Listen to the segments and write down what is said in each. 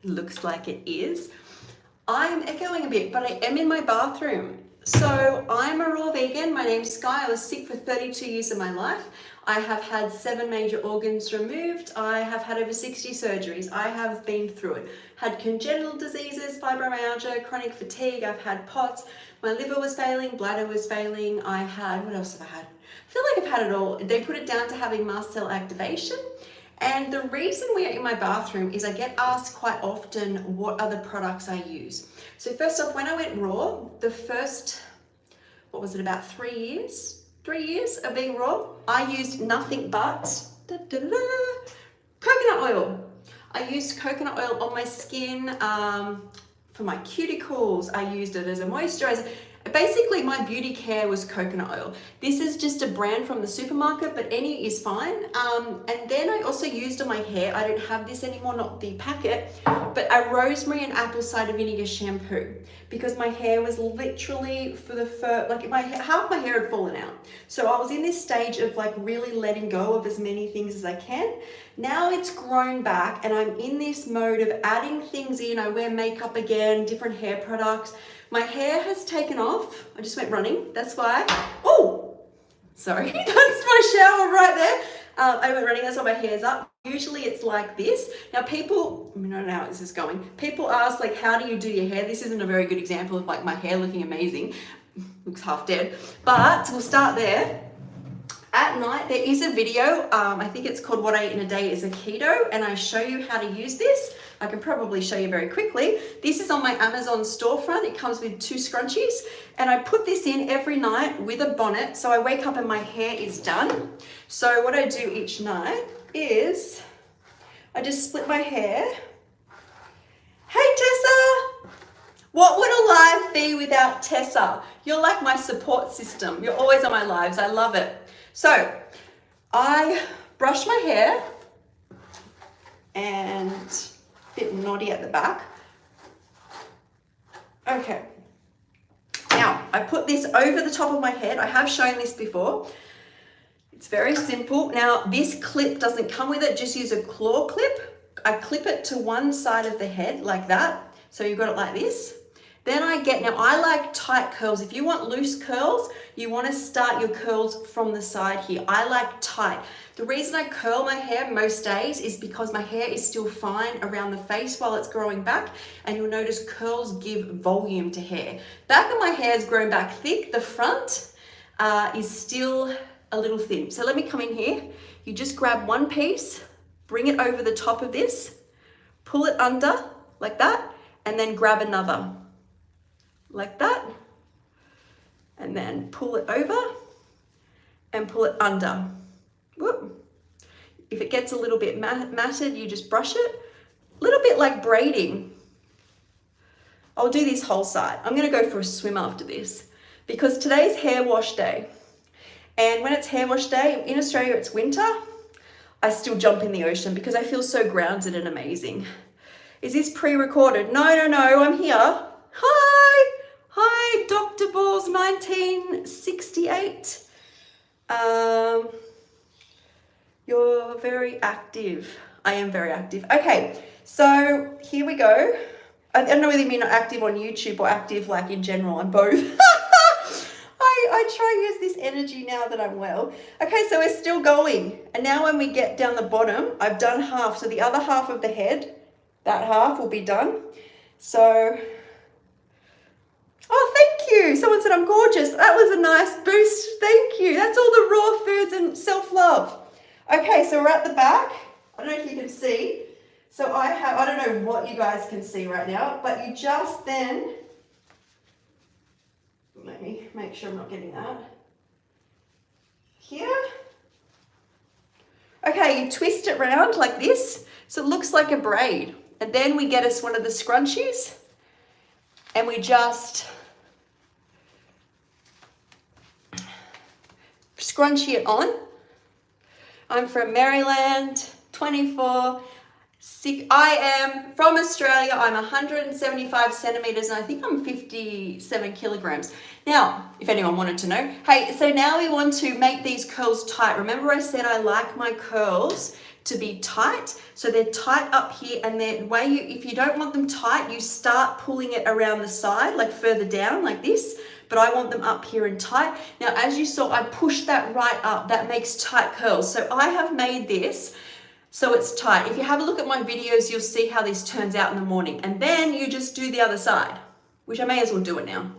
looks like it is. I'm echoing a bit, but I am in my bathroom. So I'm a raw vegan. My name's Sky. I was sick for 32 years of my life. I have had 7 major organs removed. I have had over 60 surgeries. I have been through it. Had congenital diseases, fibromyalgia, chronic fatigue. I've had POTS. My liver was failing, bladder was failing. I had, what else have I had? I feel like I've had it all. They put it down to having mast cell activation. And the reason we are in my bathroom is I get asked quite often what other products I use. So first off, when I went raw, the first, what was it, about 3 years? 3 years of being raw, I used nothing but coconut oil. I used coconut oil on my skin for my cuticles. I used it as a moisturizer. Basically, my beauty care was coconut oil. This is just a brand from the supermarket, but any is fine. And then I also used on my hair, I don't have this anymore, not the packet, but a rosemary and apple cider vinegar shampoo, because my hair was literally for the first, like half my hair had fallen out. So I was in this stage of like really letting go of as many things as I can. Now it's grown back and I'm in this mode of adding things in. I wear makeup again, different hair products. My hair has taken off. I just went running. That's why. Oh, sorry. That's my shower right there. I went running. That's why my hair's up. Usually it's like this. Now people, I don't know how this is going. People ask like, how do you do your hair? This isn't a very good example of like my hair looking amazing. Looks half dead. But we'll start there. At night, there is a video. I think it's called What I Eat in a Day is a Keto. And I show you how to use this. I can probably show you very quickly. This is on my Amazon storefront. It comes with 2 scrunchies and I put this in every night with a bonnet. So I wake up and my hair is done. So what I do each night is I just split my hair. Hey Tessa, what would a live be without Tessa? You're like my support system. You're always on my lives. I love it. So I brush my hair and bit knotty at the back. Okay. Now, I put this over the top of my head. I have shown this before. It's very simple. Now, this clip doesn't come with it. Just use a claw clip. I clip it to one side of the head like that. So you've got it like this. Then now I like tight curls. If you want loose curls, you want to start your curls from the side here. I like tight. The reason I curl my hair most days is because my hair is still fine around the face while it's growing back, and you'll notice curls give volume to hair. Back of my hair has grown back thick. The front is still a little thin. So let me come in here. You just grab one piece, bring it over the top of this, pull it under like that, and then grab another like that, and then pull it over and pull it under. Whoop. If it gets a little bit matted, you just brush it. A little bit like braiding. I'll do this whole side. I'm gonna go for a swim after this because today's hair wash day. And when it's hair wash day, in Australia it's winter, I still jump in the ocean because I feel so grounded and amazing. Is this pre-recorded? No, I'm here. Hi, Dr. Balls 1968. You're very active. I am very active. Okay, so here we go. I don't know whether you mean active on YouTube or active like in general. I'm both. I try to use this energy now that I'm well. Okay, so we're still going. And now when we get down the bottom, I've done half. So the other half of the head, that half will be done. So, oh, thank you. Someone said I'm gorgeous. That was a nice boost. Thank you. That's all the raw foods and self-love. Okay, so we're at the back. I don't know if you can see. So I don't know what you guys can see right now, but you just then, let me make sure I'm not getting that. Here. Okay, you twist it around like this, so it looks like a braid. And then we get us one of the scrunchies, and we just scrunchie it on. I'm from Maryland, 24. I am from Australia. I'm 175 centimeters and I think I'm 57 kilograms. Now, if anyone wanted to know, hey, so now we want to make these curls tight. Remember I said I like my curls to be tight. So they're tight up here, and then if you don't want them tight, you start pulling it around the side, like further down like this, but I want them up here and tight. Now, as you saw, I pushed that right up. That makes tight curls. So I have made this so it's tight. If you have a look at my videos, you'll see how this turns out in the morning. And then you just do the other side, which I may as well do it now.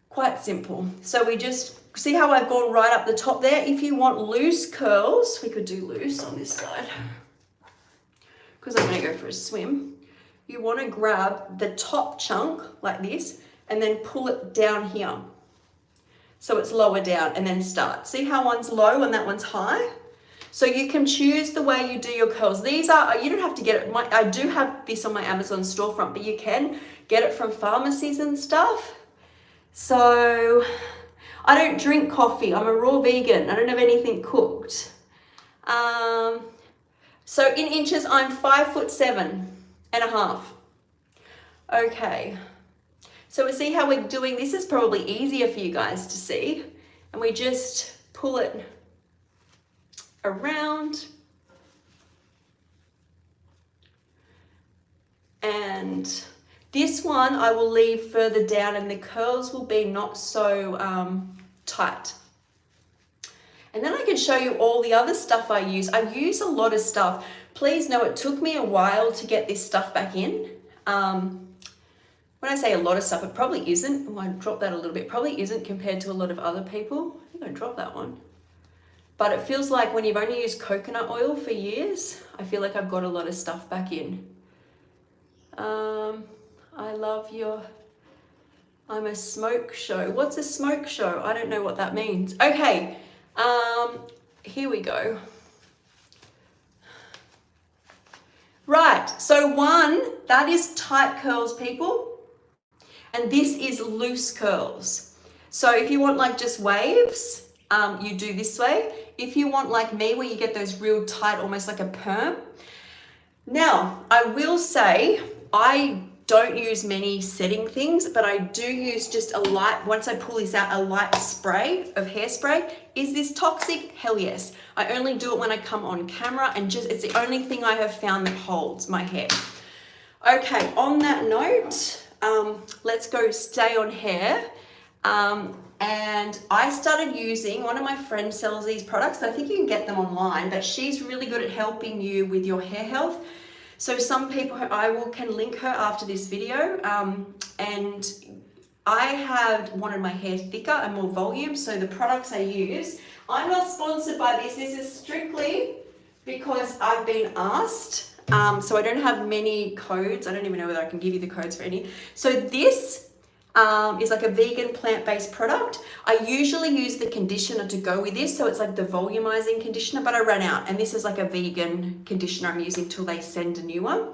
Quite simple. So we just, see how I've gone right up the top there? If you want loose curls, we could do loose on this side, because I'm gonna go for a swim. You wanna grab the top chunk like this and then pull it down here. So it's lower down, and then start. See how one's low and that one's high? So you can choose the way you do your curls. These are, you don't have to get it. I do have this on my Amazon storefront, but you can get it from pharmacies and stuff. So I don't drink coffee. I'm a raw vegan. I don't have anything cooked. So in inches, I'm 5'7.5". Okay. So we see how we're doing. This is probably easier for you guys to see. And we just pull it around. And this one I will leave further down, and the curls will be not so tight. And then I can show you all the other stuff I use. I use a lot of stuff. Please know it took me a while to get this stuff back in. When I say a lot of stuff, it probably isn't. Oh, I dropped that a little bit. Probably isn't compared to a lot of other people. I think I dropped that one. But it feels like when you've only used coconut oil for years, I feel like I've got a lot of stuff back in. I love your, I'm a smoke show. What's a smoke show? I don't know what that means. Okay, here we go. Right, so one, that is tight curls, people. And this is loose curls. So if you want like just waves, you do this way. If you want like me, where you get those real tight, almost like a perm. Now, I will say, I don't use many setting things, but I do use just a light, once I pull this out, a light spray of hairspray. Is this toxic? Hell yes. I only do it when I come on camera, and just, it's the only thing I have found that holds my hair. Okay, on that note, let's go stay on hair. And I started using, one of my friends sells these products, but I think you can get them online, but she's really good at helping you with your hair health. So some people, can link her after this video. And I have wanted my hair thicker and more volume, so the products I use, I'm not sponsored by this. This is strictly because I've been asked. So I don't have many codes. I don't even know whether I can give you the codes for any. So this is like a vegan plant-based product. I usually use the conditioner to go with this, so it's like the volumizing conditioner, but I ran out, and this is like a vegan conditioner I'm using till they send a new one.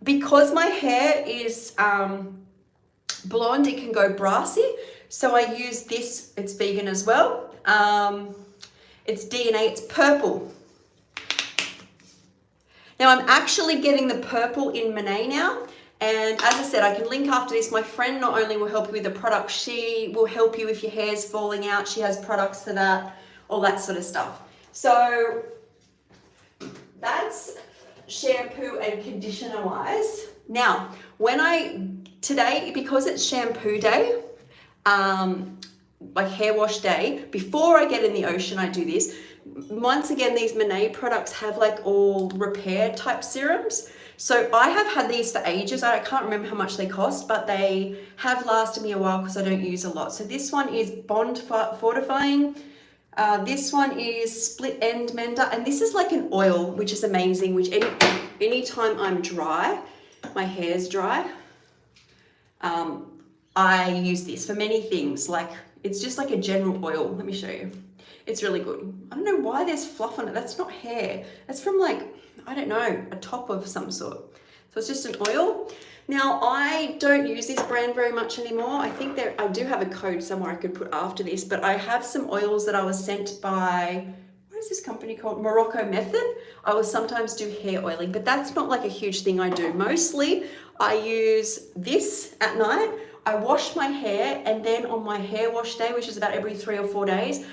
Because my hair is blonde, it can go brassy, so I use this. It's vegan as well. It's DNA, it's purple. Now I'm actually getting the purple in Monet now. And as I said, I can link after this. My friend not only will help you with the product, she will help you if your hair's falling out. She has products for that, all that sort of stuff. So that's shampoo and conditioner wise. Now, today, because it's shampoo day, like hair wash day, before I get in the ocean, I do this. Once again, these Monet products have like all repair type serums. So I have had these for ages. I can't remember how much they cost, but they have lasted me a while because I don't use a lot. So this one is Bond Fortifying. This one is Split End Mender. And this is like an oil, which is amazing, which anytime I'm dry, my hair's dry, I use this for many things. Like, it's just like a general oil. Let me show you. It's really good. I don't know why there's fluff on it. That's not hair. That's from like, I don't know, a top of some sort. So it's just an oil. Now, I don't use this brand very much anymore. I think I do have a code somewhere I could put after this, but I have some oils that I was sent by, what is this company called? Morocco Method. I will sometimes do hair oiling, but that's not like a huge thing I do. Mostly I use this at night. I wash my hair, and then on my hair wash day, which is about every 3 or 4 days,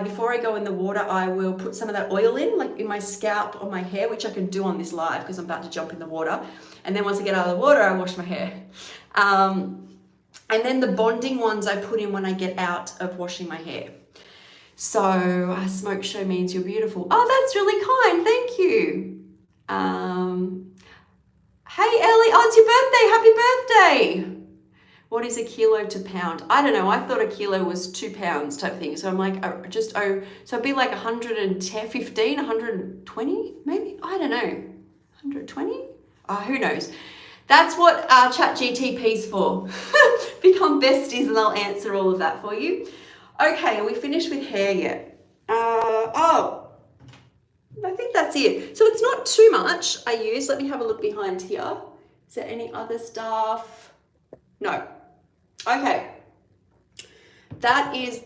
Before I go in the water, I will put some of that oil in, like in my scalp or my hair, which I can do on this live because I'm about to jump in the water. And then once I get out of the water, I wash my hair. And then the bonding ones I put in when I get out of washing my hair. So smoke show means you're beautiful. Oh, that's really kind. Thank you. Hey, Ellie. Oh, it's your birthday. Happy birthday. What is a kilo to pound? I don't know. I thought a kilo was 2 pounds type thing. So I'm like, so it'd be like 110, 15, 120 maybe? I don't know. 120? Who knows? That's what ChatGPT's for. Become besties and they'll answer all of that for you. Okay, are we finished with hair yet? I think that's it. So it's not too much I use. Let me have a look behind here. Is there any other stuff? No. Okay. That is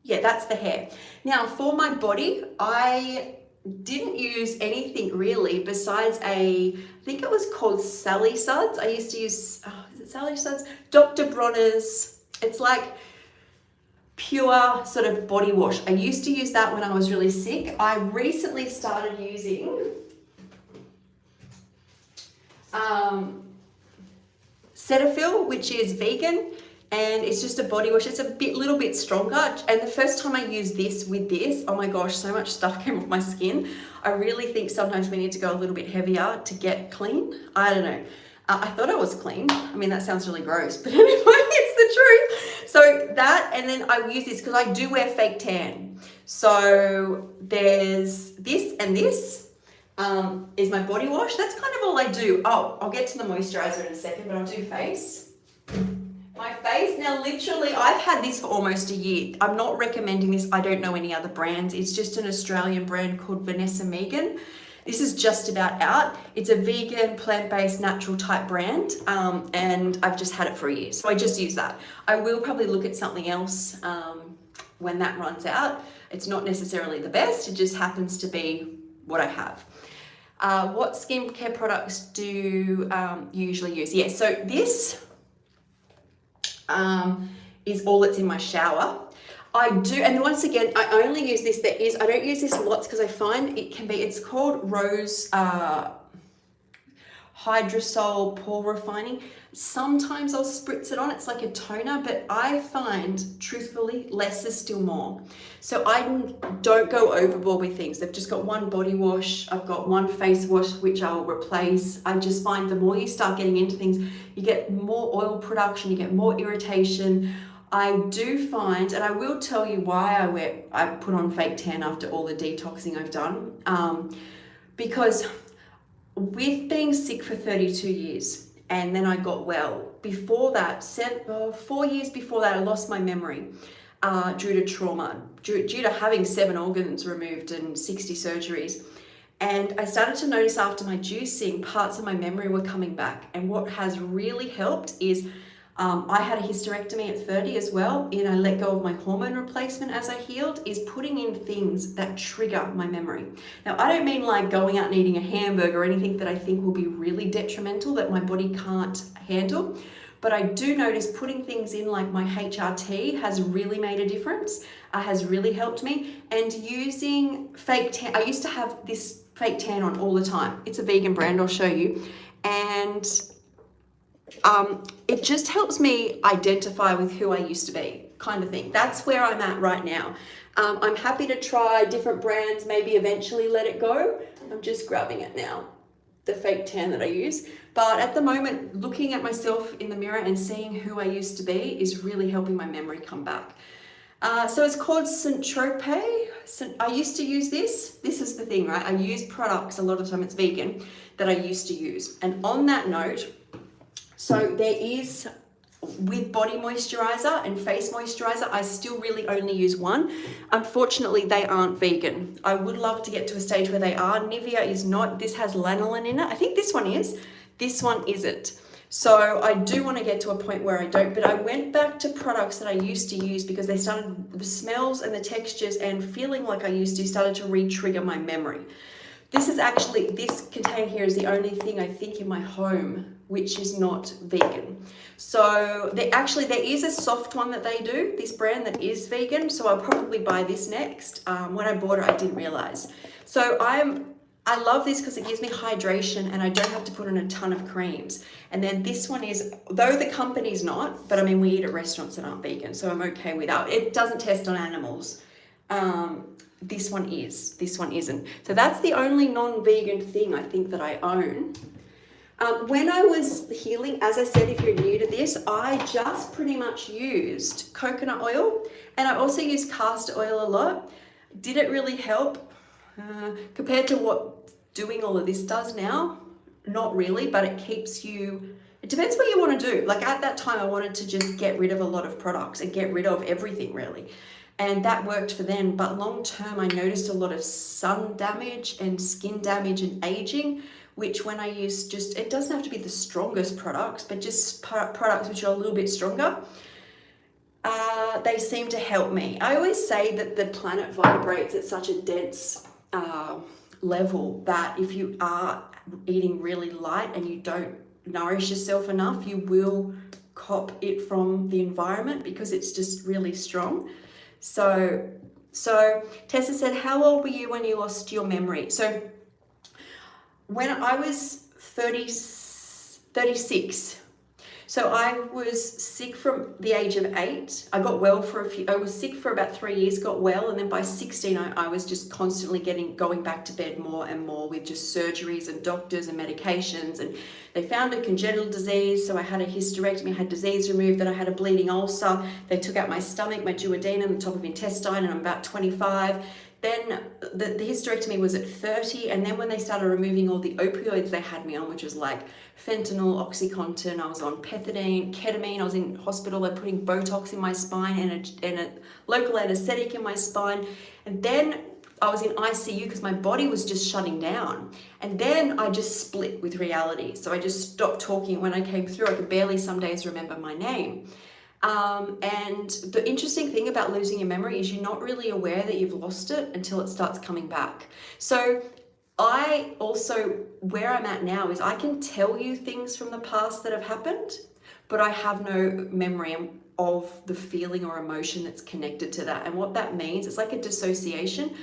that's the hair. Now for my body, I didn't use anything really besides I think it was called Sally Suds. I used to use, is it Sally Suds? Dr. Bronner's. It's like pure sort of body wash. I used to use that when I was really sick. I recently started using Cetaphil, which is vegan, and it's just a body wash. It's a little bit stronger. And the first time I used this with this, oh my gosh, so much stuff came off my skin. I really think sometimes we need to go a little bit heavier to get clean. I don't know. I thought I was clean. I mean, that sounds really gross, but anyway, it's the truth. So that, and then I use this because I do wear fake tan. So there's this and this is my body wash. That's kind of all I do. Oh, I'll get to the moisturizer in a second, but I'll do face. My face, now literally, I've had this for almost a year. I'm not recommending this. I don't know any other brands. It's just an Australian brand called Vanessa Megan. This is just about out. It's a vegan, plant-based, natural type brand, and I've just had it for a year. So I just use that. I will probably look at something else when that runs out. It's not necessarily the best. It just happens to be what I have. What skincare products do you usually use? Yeah, so this is all that's in my shower. I do, and once again, I only use this. I don't use this lots because I find it's called Rose Hydrosol Pore Refining. Sometimes I'll spritz it on, it's like a toner, but I find, truthfully, less is still more. So I don't go overboard with things. I've just got one body wash, I've got one face wash, which I'll replace. I just find the more you start getting into things, you get more oil production, you get more irritation. I do find, and I will tell you why I put on fake tan after all the detoxing I've done, because with being sick for 32 years, and then I got well. Before that, 4 years before that, I lost my memory due to trauma, due to having 7 organs removed and 60 surgeries. And I started to notice after my juicing, parts of my memory were coming back. And what has really helped is I had a hysterectomy at 30 as well, and I let go of my hormone replacement as I healed, is putting in things that trigger my memory. Now, I don't mean like going out and eating a hamburger or anything that I think will be really detrimental that my body can't handle, but I do notice putting things in like my HRT has really made a difference, has really helped me. And using fake tan, I used to have this fake tan on all the time. It's a vegan brand, I'll show you. And it just helps me identify with who I used to be, kind of thing. That's where I'm at right now. I'm happy to try different brands, maybe eventually let it go. I'm just grabbing it now, the fake tan that I use. But at the moment, looking at myself in the mirror and seeing who I used to be is really helping my memory come back. So it's called Saint-Tropez. I used to use this. This is the thing, right? I use products, a lot of the time it's vegan, that I used to use. And on that note, so there is, with body moisturizer and face moisturizer, I still really only use one. Unfortunately, they aren't vegan. I would love to get to a stage where they are. Nivea is not. This has lanolin in it. I think this one is. This one isn't. So I do want to get to a point where I don't, but I went back to products that I used to use because they started, the smells and the textures and feeling like I used to started to re-trigger my memory. This is actually, this container here is the only thing I think in my home which is not vegan. So there is a soft one that they do, this brand that is vegan. So I'll probably buy this next. When I bought it, I didn't realize. So I love this because it gives me hydration and I don't have to put in a ton of creams. And then this one is, though the company's not, but I mean, we eat at restaurants that aren't vegan, so I'm okay with that. It doesn't test on animals. This one is, this one isn't. So that's the only non-vegan thing I think that I own. When I was healing, as I said, if you're new to this, I just pretty much used coconut oil, and I also used castor oil a lot. Did it really help? Compared to what doing all of this does now? Not really, but it keeps you, it depends what you want to do. Like at that time, I wanted to just get rid of a lot of products and get rid of everything really. And that worked for them, but long term, I noticed a lot of sun damage and skin damage and aging, which when I use just, it doesn't have to be the strongest products, but just products which are a little bit stronger, they seem to help me. I always say that the planet vibrates at such a dense level that if you are eating really light and you don't nourish yourself enough, you will cop it from the environment because it's just really strong. So Tessa said, how old were you when you lost your memory? So when I was 36, so I was sick from the age of 8. I got well for I was sick for about 3 years, got well. And then by 16, I was just constantly going back to bed more and more with just surgeries and doctors and medications. And they found a congenital disease. So I had a hysterectomy, I had disease removed, then I had a bleeding ulcer. They took out my stomach, my duodenum, the top of intestine, and I'm about 25. Then the hysterectomy was at 30, and then when they started removing all the opioids they had me on, which was like fentanyl, OxyContin, I was on pethidine, ketamine, I was in hospital, they're putting Botox in my spine and a local anesthetic in my spine. And then I was in ICU because my body was just shutting down. And then I just split with reality. So I just stopped talking. When I came through, I could barely some days remember my name. And the interesting thing about losing your memory is you're not really aware that you've lost it until it starts coming back. So I also, where I'm at now is I can tell you things from the past that have happened, but I have no memory of the feeling or emotion that's connected to that. And what that means, it's like a dissociation.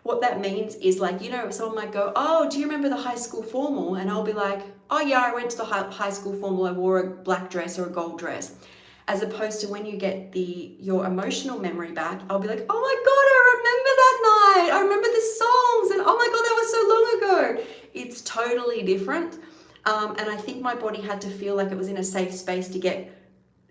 What that means is like, you know, someone might go, oh, do you remember the high school formal? And I'll be like, oh yeah, I went to the high school formal, I wore a black dress or a gold dress. As opposed to when you get your emotional memory back, I'll be like, oh my God, I remember that night. I remember the songs and oh my God, that was so long ago. It's totally different. And I think my body had to feel like it was in a safe space to get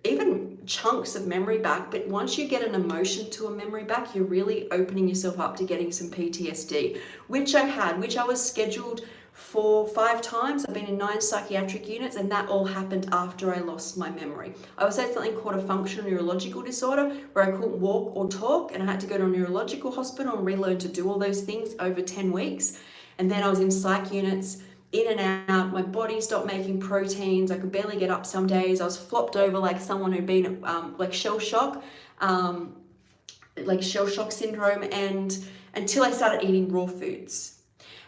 even chunks of memory back. But once you get an emotion to a memory back, you're really opening yourself up to getting some PTSD, which I was scheduled for 5 times. I've been in 9 psychiatric units, and that all happened after I lost my memory. I also had something called a functional neurological disorder where I couldn't walk or talk, and I had to go to a neurological hospital and relearn to do all those things over 10 weeks. And then I was in psych units, in and out. My body stopped making proteins. I could barely get up some days. I was flopped over like someone who'd been like shell shock syndrome, and until I started eating raw foods.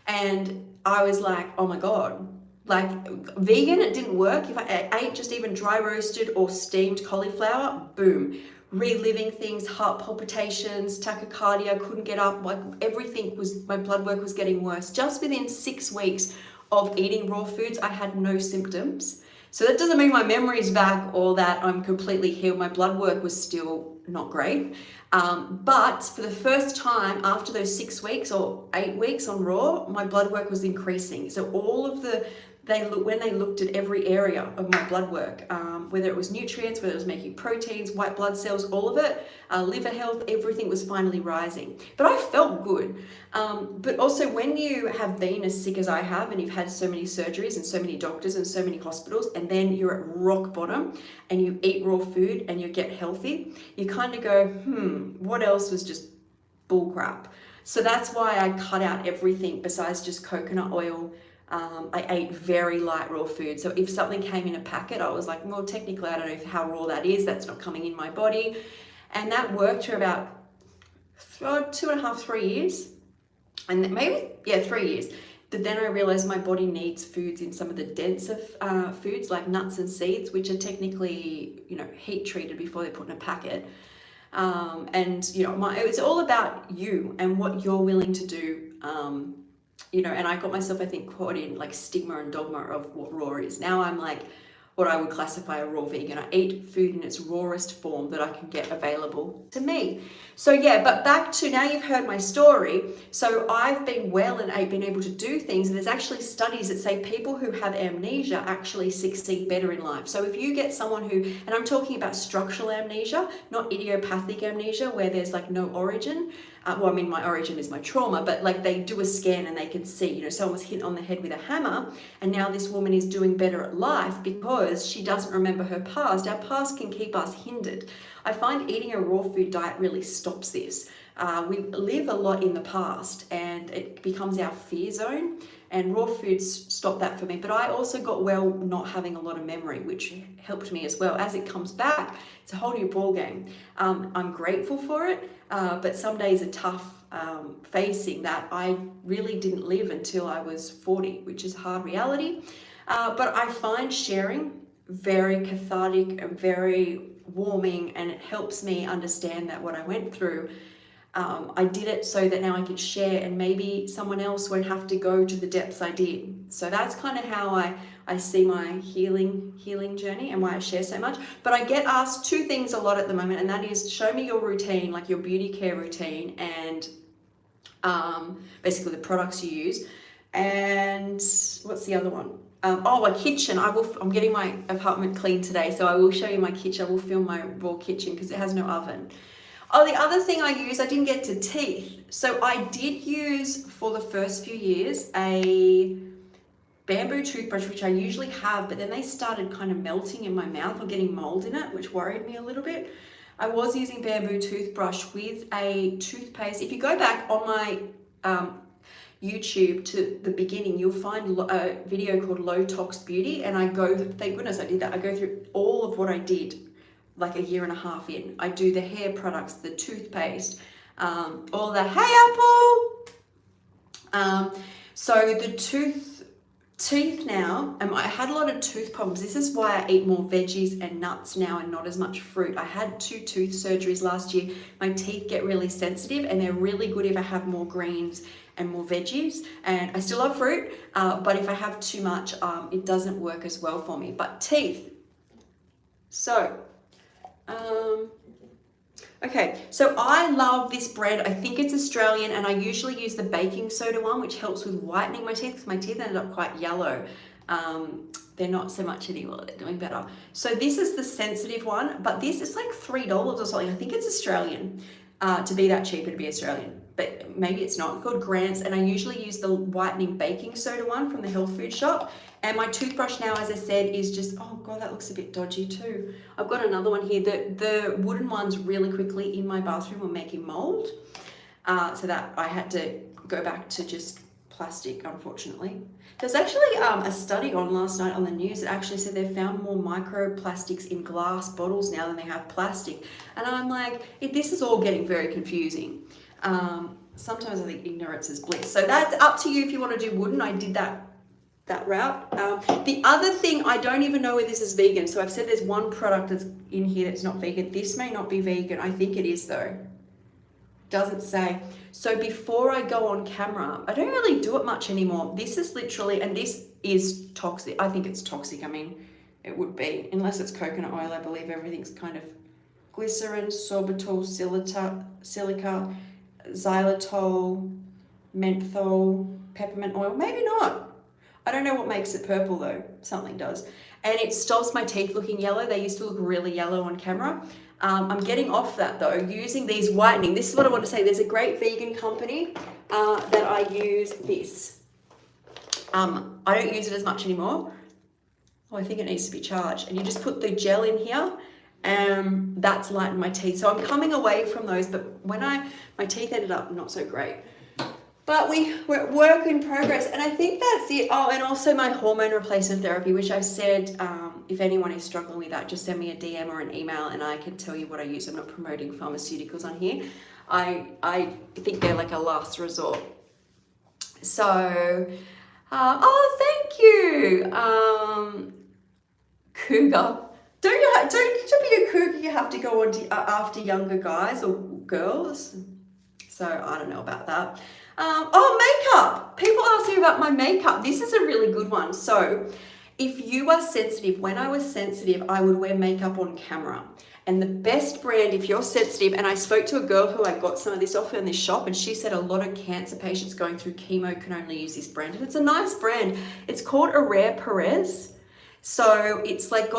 And I was like, oh my God, like vegan, it didn't work. If I ate just even dry roasted or steamed cauliflower, boom, reliving things, heart palpitations, tachycardia, couldn't get up, like everything my blood work was getting worse. Just within 6 weeks of eating raw foods, I had no symptoms. So that doesn't mean my memory's back or that I'm completely healed. My blood work was still not great. But for the first time after those 6 weeks or 8 weeks on raw, my blood work was increasing. So all of when they looked at every area of my blood work, whether it was nutrients, whether it was making proteins, white blood cells, all of it, liver health, everything was finally rising. But I felt good. But also when you have been as sick as I have, and you've had so many surgeries and so many doctors and so many hospitals, and then you're at rock bottom and you eat raw food and you get healthy, you kind of go, what else was just bull crap? So that's why I cut out everything besides just coconut oil. I ate very light raw food. So if something came in a packet, I was like, well, technically, I don't know how raw that is. That's not coming in my body. And that worked for about 2.5, 3 years. And maybe, 3 years. then I realized my body needs foods in some of the denser foods like nuts and seeds, which are technically, you know, heat treated before they're put in a packet. And you know, it's all about you and what you're willing to do. You know, and I got myself, I think, caught in like stigma and dogma of what raw is. Now I'm like what I would classify a raw vegan. I eat food in its rawest form that I can get available to me. So yeah, but back to, now you've heard my story. So I've been well and I've been able to do things. And there's actually studies that say people who have amnesia actually succeed better in life. So if you get someone who, and I'm talking about structural amnesia, not idiopathic amnesia, where there's like no origin. Well, I mean, my origin is my trauma, but like they do a scan and they can see, you know, someone was hit on the head with a hammer, and now this woman is doing better at life because she doesn't remember her past. Our past can keep us hindered. I find eating a raw food diet really stops this. We live a lot in the past and it becomes our fear zone, and raw foods stop that for me. But I also got well not having a lot of memory, which helped me as well. As it comes back, it's a whole new ball game. I'm grateful for it, but some days are tough, facing that I really didn't live until I was 40, which is a hard reality. But I find sharing very cathartic and very warming, and it helps me understand that what I went through, I did it so that now I can share, and maybe someone else won't have to go to the depths I did. So that's kind of how I see my healing journey and why I share so much. But I get asked two things a lot at the moment, and that is, show me your routine, like your beauty care routine, and basically the products you use. And what's the other one? My kitchen. I'm getting my apartment clean today, so I will show you my kitchen. I will film my raw kitchen because it has no oven. Oh, the other thing I didn't get to teeth. So I did use, for the first few years, a bamboo toothbrush, which I usually have, but then they started kind of melting in my mouth or getting mold in it, which worried me a little bit. I was using bamboo toothbrush with a toothpaste. If you go back on my YouTube to the beginning, you'll find a video called Low Tox Beauty, and I go, thank goodness I did that. I go through all of what I did like a year and a half in. I do the hair products, the toothpaste, all the, hey Apple. So the teeth now, I had a lot of tooth problems. This is why I eat more veggies and nuts now and not as much fruit. I had 2 tooth surgeries last year. My teeth get really sensitive, and they're really good if I have more greens and more veggies. And I still love fruit, but if I have too much, it doesn't work as well for me. But teeth. So, okay, so I love this brand. I think it's Australian, and I usually use the baking soda one, which helps with whitening my teeth because my teeth ended up quite yellow. They're not so much anymore, they're doing better. So this is the sensitive one, but this is like $3 or something. I think it's Australian. To be that cheap, it'd be Australian, but maybe it's not. It's called Grants, and I usually use the whitening baking soda one from the health food shop. And my toothbrush now, as I said, is just, oh God, that looks a bit dodgy too. I've got another one here. The wooden ones really quickly in my bathroom were making mold. So that I had to go back to just plastic, unfortunately. There's actually a study on last night on the news that actually said they've found more microplastics in glass bottles now than they have plastic. And I'm like, this is all getting very confusing. Sometimes I think ignorance is bliss. So that's up to you if you want to do wooden. I did that route. The other thing, I don't even know whether this is vegan. So I've said there's one product that's in here that's not vegan. This may not be vegan. I think it is though. Doesn't say. So before I go on camera, I don't really do it much anymore. This is literally, and this is toxic. I think it's toxic. I mean, it would be, unless it's coconut oil. I believe everything's kind of glycerin, sorbitol, silica, xylitol, menthol, peppermint oil. Maybe not. I don't know what makes it purple though. Something does. And it stops my teeth looking yellow. They used to look really yellow on camera. I'm getting off that though, using these whitening. This is what I want to say. There's a great vegan company that I use this. I don't use it as much anymore. Oh, I think it needs to be charged. And you just put the gel in here, and that's lightened my teeth. So I'm coming away from those, but when my teeth ended up not so great. But we're work in progress, and I think that's it. Oh, and also my hormone replacement therapy, which I've said, if anyone is struggling with that, just send me a DM or an email and I can tell you what I use. I'm not promoting pharmaceuticals on here. I think they're like a last resort. So Oh, thank you. Cougar. Don't to be a cougar you have to go on after younger guys or girls. So I don't know about that. Makeup. People ask me about my makeup. This is a really good one. So if you are sensitive, when I was sensitive, I would wear makeup on camera. And the best brand, if you're sensitive, and I spoke to a girl who I got some of this off in this shop, and she said a lot of cancer patients going through chemo can only use this brand. And it's a nice brand. It's called Herrera Perez. So it's like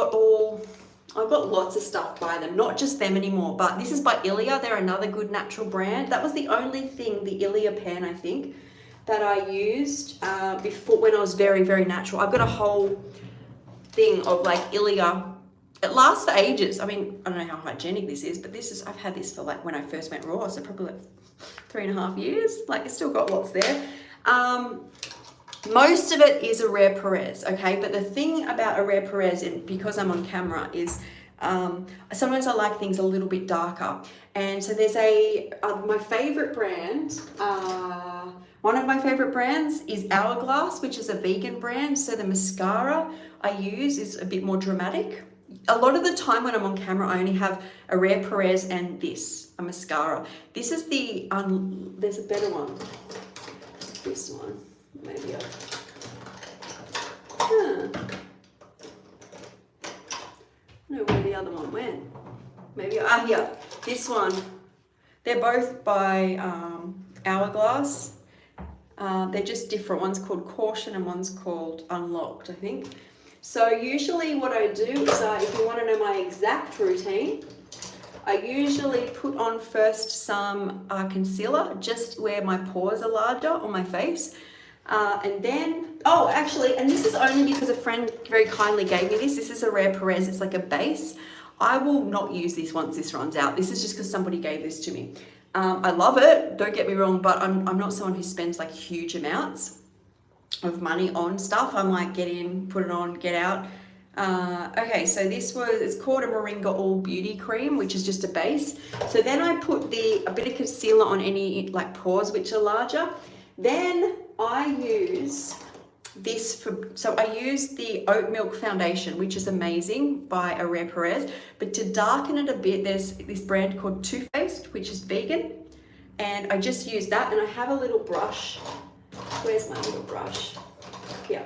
I've got lots of stuff by them, not just them anymore, but this is by Ilia. They're another good natural brand. That was the only thing, the Ilia pen, I think, that I used before when I was very, very natural. I've got a whole thing of like Ilia. It lasts for ages. I mean, I don't know how hygienic this is, but I've had this for like when I first went raw, so probably like 3.5 years. Like it's still got lots there. Most of it is Herrera Perez, okay? But the thing about Herrera Perez, and because I'm on camera, is sometimes I like things a little bit darker. And so there's my favorite brand, one of my favorite brands is Hourglass, which is a vegan brand. So the mascara I use is a bit more dramatic. A lot of the time when I'm on camera, I only have Herrera Perez and a mascara. This is there's a better one. This one. Maybe I don't know where the other one went. Maybe here, this one. They're both by Hourglass. They're just different. One's called Caution and one's called Unlocked, I think. So usually what I do is, if you want to know my exact routine, I usually put on first some concealer just where my pores are larger on my face. And then, and this is only because a friend very kindly gave me this. This is a Herrera Perez. It's like a base. I will not use this once this runs out. This is just because somebody gave this to me. I love it, don't get me wrong, but I'm not someone who spends like huge amounts of money on stuff. I'm like, get in, put it on, get out. Okay, so it's called a Moringa All Beauty Cream, which is just a base. So then I put a bit of concealer on any like pores which are larger. Then I use I use the Oat Milk Foundation, which is amazing, by Herrera Perez. But to darken it a bit, there's this brand called Too Faced, which is vegan. And I just use that, and I have a little brush. Where's my little brush? Here.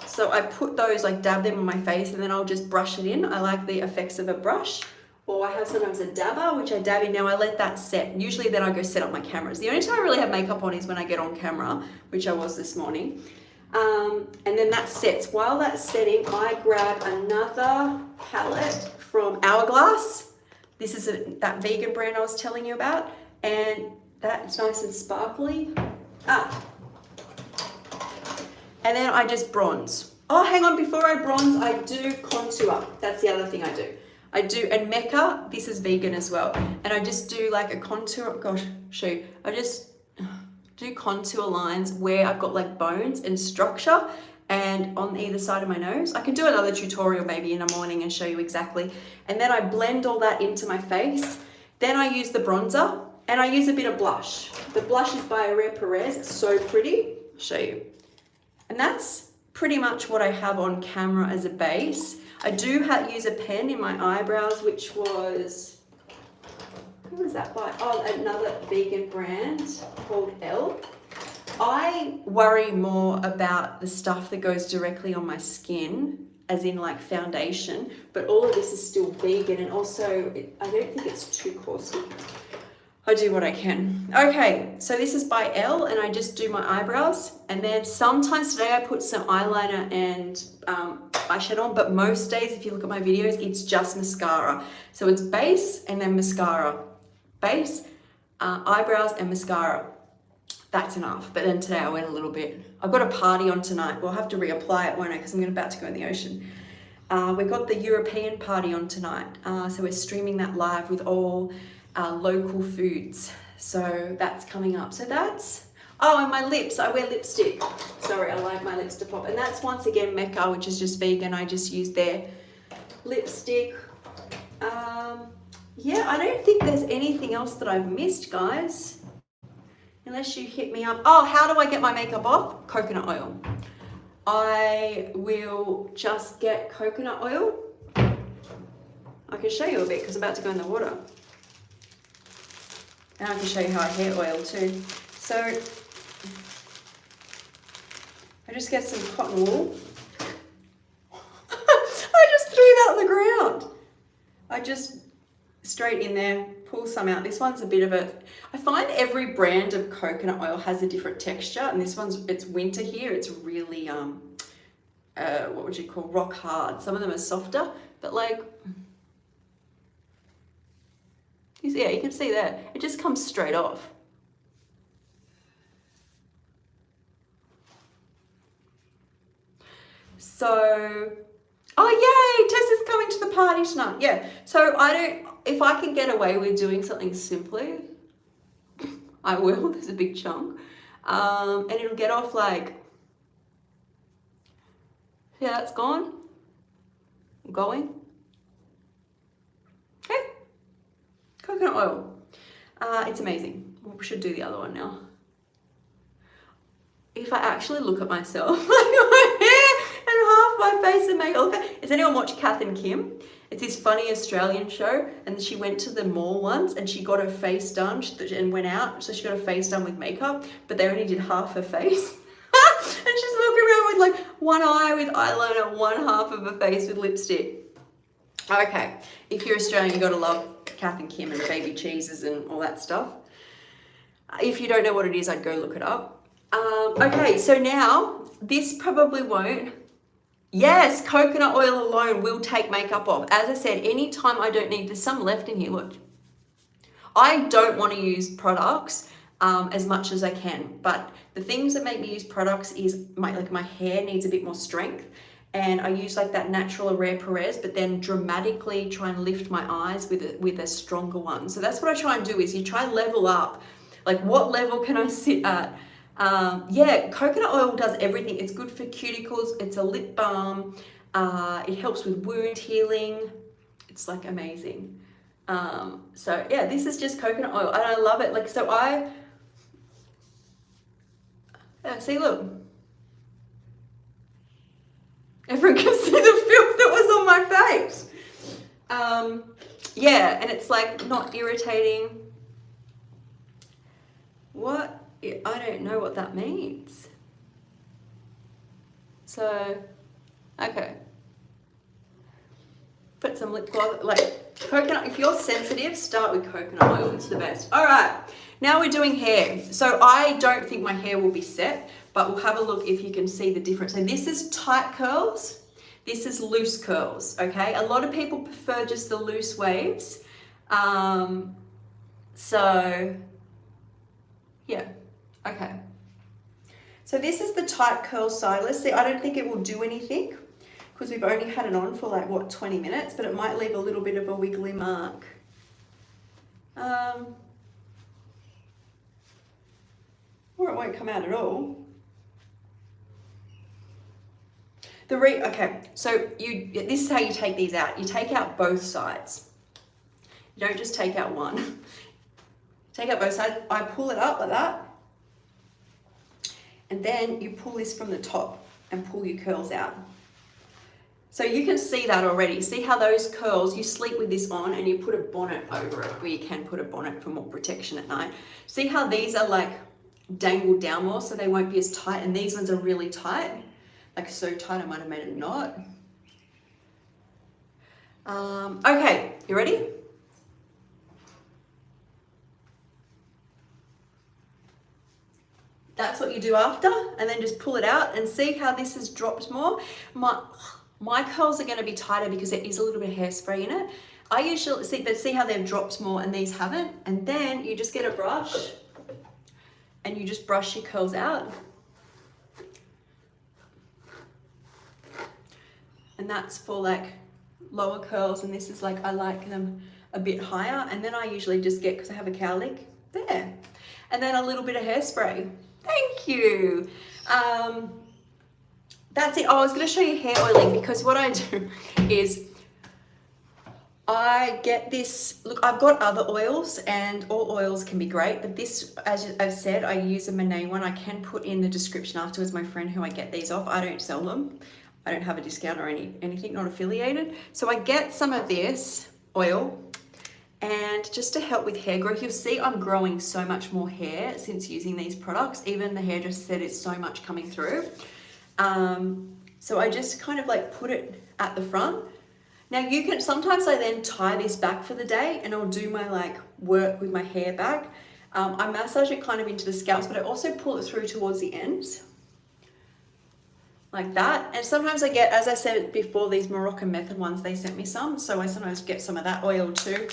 So I put those, like dab them on my face, and then I'll just brush it in. I like the effects of a brush. Or I have sometimes a dabber, which I dab in. Now I let that set. Usually then I go set up my cameras. The only time I really have makeup on is when I get on camera, which I was this morning. And then that sets. While that's setting, I grab another palette from Hourglass. This is that vegan brand I was telling you about. And that's nice and sparkly. And then I just bronze. Oh, hang on, before I bronze, I do contour. That's the other thing I do. And Mecca, this is vegan as well. And I just do like a contour, I just do contour lines where I've got like bones and structure and on either side of my nose. I can do another tutorial maybe in the morning and show you exactly. And then I blend all that into my face. Then I use the bronzer and I use a bit of blush. The blush is by Herrera Perez, it's so pretty. I'll show you. And that's pretty much what I have on camera as a base. I do use a pen in my eyebrows, which was, who was that by? Oh, another vegan brand called Elle. I worry more about the stuff that goes directly on my skin, as in like foundation, but all of this is still vegan, and also I don't think it's too caustic. I do what I can. Okay, so this is by Elle, and I just do my eyebrows, and then sometimes today I put some eyeliner and eyeshadow on, but most days, if you look at my videos, it's just mascara. So it's base and then mascara. Base, eyebrows and mascara. That's enough. But then today I went a little bit. I've got a party on tonight. We'll have to reapply it, won't I? Because I'm about to go in the ocean. We've got the European party on tonight. So we're streaming that live with all local foods. So that's coming up. So that's, and my lips. I wear lipstick. Sorry, I like my lips to pop. And that's once again Mecca, which is just vegan. I just use their lipstick. Yeah, I don't think there's anything else that I've missed, guys. Unless you hit me up. Oh, how do I get my makeup off? Coconut oil. I will just get coconut oil. I can show you a bit because I'm about to go in the water. And I can show you how I hair oil too. So I just get some cotton wool. I just threw that on the ground. I just straight in there, pull some out. This one's a bit of a, I find every brand of coconut oil has a different texture, and this one's, it's winter here. It's really, what would you call, rock hard. Some of them are softer, but like, yeah, you can see that. It just comes straight off. So, oh yay, Tessa's coming to the party tonight. Yeah, so if I can get away with doing something simply, I will. There's a big chunk. And it'll get off like, yeah, that's gone. I'm going. Okay. Coconut oil. It's amazing. We should do the other one now. If I actually look at myself, like my hair and half my face and makeup. Has anyone watched Kath and Kim? It's this funny Australian show, and she went to the mall once and she got her face done and went out. So she got her face done with makeup, but they only did half her face. And she's walking around with like one eye with eyeliner, one half of her face with lipstick. Okay, if you're Australian, you gotta love Kath and Kim and baby cheeses and all that stuff. If you don't know what it is, I'd go look it up. Okay, so now this probably won't. Yes, coconut oil alone will take makeup off. As I said, anytime I don't need, there's some left in here, look. I don't want to use products as much as I can, but the things that make me use products is my hair needs a bit more strength, and I use like that natural Rare Perez, but then dramatically try and lift my eyes with a stronger one. So that's what I try and do, is you try and level up. Like, what level can I sit at? Yeah, coconut oil does everything. It's good for cuticles. It's a lip balm. It helps with wound healing. It's like amazing. So yeah, this is just coconut oil and I love it. Like, so yeah, see, look. Everyone can see the filth that was on my face. Yeah, and it's like not irritating. What? I don't know what that means. So, okay. Put some lip gloss, like coconut. If you're sensitive, start with coconut oil. It's the best. All right, now we're doing hair. So I don't think my hair will be set, but we'll have a look if you can see the difference. So this is tight curls. This is loose curls, okay? A lot of people prefer just the loose waves. So, yeah. Okay, so this is the tight curl stylist. See, I don't think it will do anything because we've only had it on for like, what, 20 minutes, but it might leave a little bit of a wiggly mark. Or it won't come out at all. Okay, so this is how you take these out. You take out both sides. You don't just take out one. Take out both sides. I pull it up like that. And then you pull this from the top and pull your curls out. So you can see that already. See how those curls, you sleep with this on and you put a bonnet over it, or you can put a bonnet for more protection at night. See how these are like dangled down more, so they won't be as tight, and these ones are really tight. Like so tight I might have made a knot. Okay, you ready? That's what you do after, and then just pull it out and see how this has dropped more. My curls are going to be tighter because there is a little bit of hairspray in it. I usually see how they've dropped more and these haven't. And then you just get a brush and you just brush your curls out. And that's for like lower curls, and this is like, I like them a bit higher. And then I usually just get, because I have a cowlick, there. And then a little bit of hairspray. Thank you. That's it. Oh, I was going to show you hair oiling, because what I do is I get this, look, I've got other oils and all oils can be great, but this, as I've said, I use a Monet one. I can put in the description afterwards, my friend who I get these off. I don't sell them. I don't have a discount or anything, not affiliated. So I get some of this oil, and just to help with hair growth, you'll see I'm growing so much more hair since using these products. Even the hairdresser said it's so much coming through. So I just kind of like put it at the front. Now you can, sometimes I then tie this back for the day and I'll do my like work with my hair back. I massage it kind of into the scalps, but I also pull it through towards the ends. Like that. And sometimes I get, as I said before, these Moroccan Method ones, they sent me some. So I sometimes get some of that oil too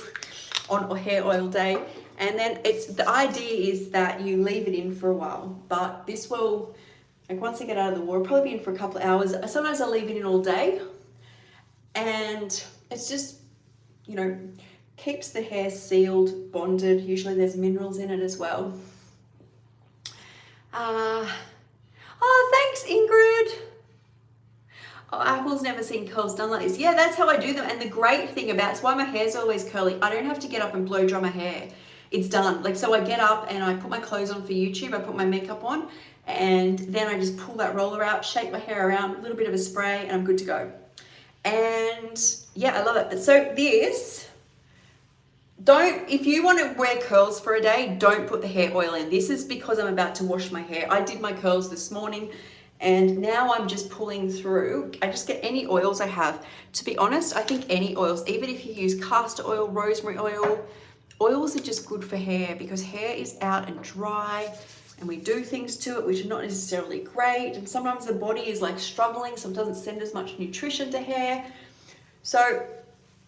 on hair oil day. And then the idea is that you leave it in for a while, but this will, like once I get out of the water, probably be in for a couple of hours. Sometimes I'll leave it in all day. And it's just, you know, keeps the hair sealed, bonded. Usually there's minerals in it as well. Oh, thanks, Ingrid. Oh, Apple's never seen curls done like this. Yeah, that's how I do them. And the great thing about it's why my hair's always curly. I don't have to get up and blow dry my hair. It's done. Like, so I get up and I put my clothes on for YouTube. I put my makeup on and then I just pull that roller out, shake my hair around, a little bit of a spray, and I'm good to go. And yeah, I love it. So this, if you want to wear curls for a day, don't put the hair oil in. This is because I'm about to wash my hair. I did my curls this morning and now I'm just pulling through. I just get any oils I have. To be honest, I think any oils, even if you use castor oil, rosemary oil, oils are just good for hair because hair is out and dry and we do things to it which are not necessarily great, and sometimes the body is like struggling, so it doesn't send as much nutrition to hair. So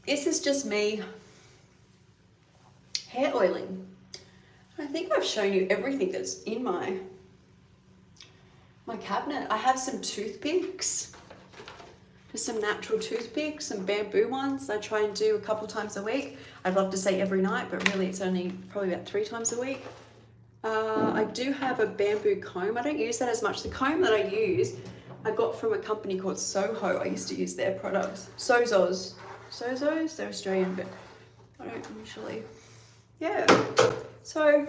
this is just me hair oiling. I think I've shown you everything that's in my cabinet. I have some toothpicks, just some natural toothpicks, some bamboo ones I try and do a couple times a week. I'd love to say every night, but really it's only probably about 3 times a week. I do have a bamboo comb. I don't use that as much. The comb that I use, I got from a company called Soho. I used to use their products. Sozos, they're Australian, but I don't usually. Yeah, so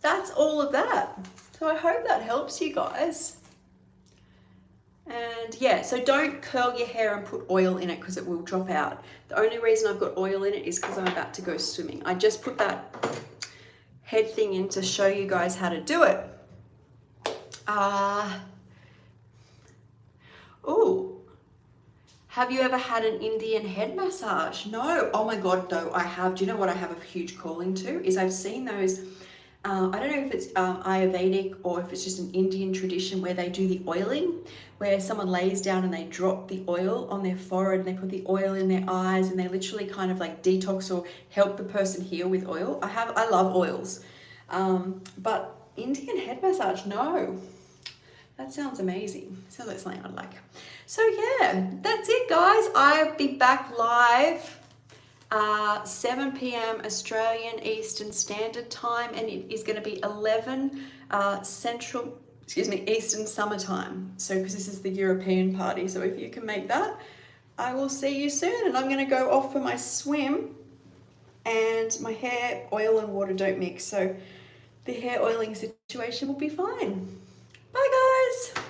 that's all of that. So I hope that helps you guys. And yeah, so don't curl your hair and put oil in it because it will drop out. The only reason I've got oil in it is because I'm about to go swimming. I just put that head thing in to show you guys how to do it. Oh, have you ever had an Indian head massage? No. Oh my God, no, I have. Do you know what I have a huge calling to? Is I've seen those, I don't know if it's Ayurvedic or if it's just an Indian tradition where they do the oiling, where someone lays down and they drop the oil on their forehead and they put the oil in their eyes and they literally kind of like detox or help the person heal with oil. I love oils, but Indian head massage, no. That sounds amazing. Sounds like something I'd like. So yeah, that's it guys. I'll be back live 7 p.m. Australian Eastern Standard Time, and it is going to be 11 Eastern Summer Time. So because this is the European party, so if you can make that, I will see you soon. And I'm going to go off for my swim, and my hair, oil and water don't mix, so the hair oiling situation will be fine. Bye guys.